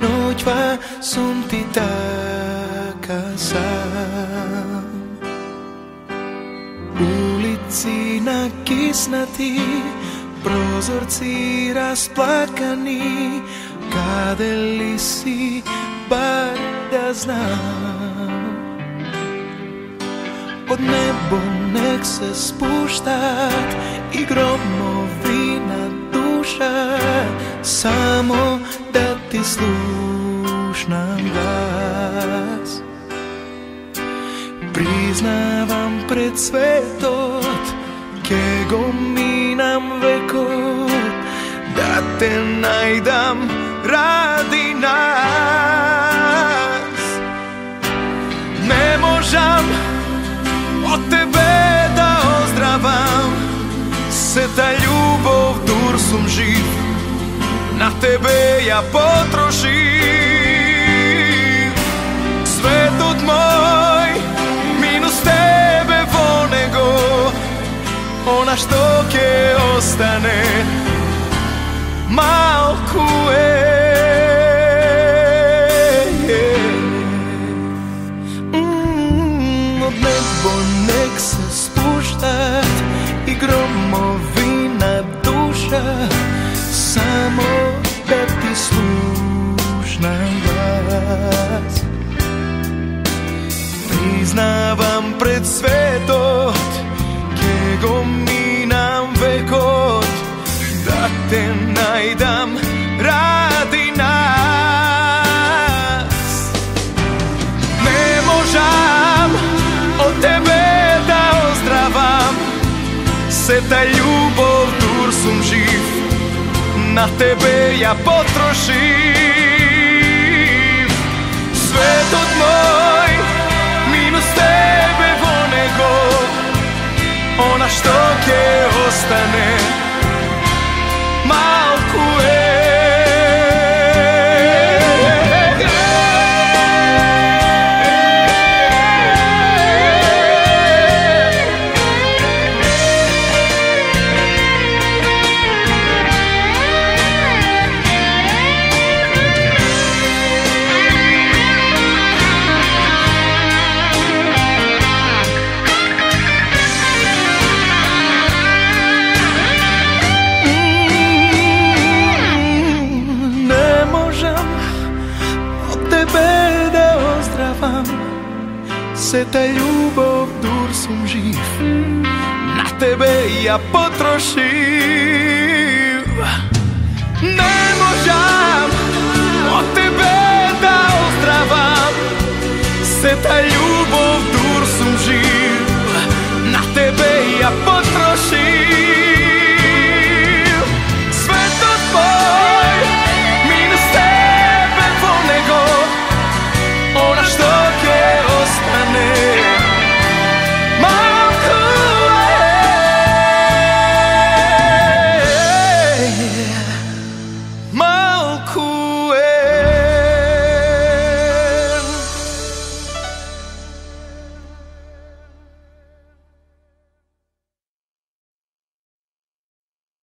noćva som ti taka sam. Ulici nakisnati, prozorci rasplakani, kade li si, bar da znam. Od nebo nek se spuštat i gromovi na duša, samo da ti slušnam glas. Priznavam pred svetot, kego minam vekot, da te najdam radi nas. Ne možam od tebe da ozdravam, se ta ljubov dur sum živ, na tebe ja potrošim. Svetot moj, minus tebe vo nego, ona što ke ostane, malku od nebo nek se spuštat i gromovi na duša, samo da ti slušnam glas. Priznavam pred svetot, kego minam vekot, da te najdam radi nas. Ne možam od tebe da ozdravam, se ta ljubov dur sum živ, na tebe ja potrošim. Svetot moj, minus tebe vo nego, ona što ke ostane, malku se ta ljubov dur sum živ, na tebe ja potrošim. Ne možam od tebe da ozdravam, se ta ljubov dur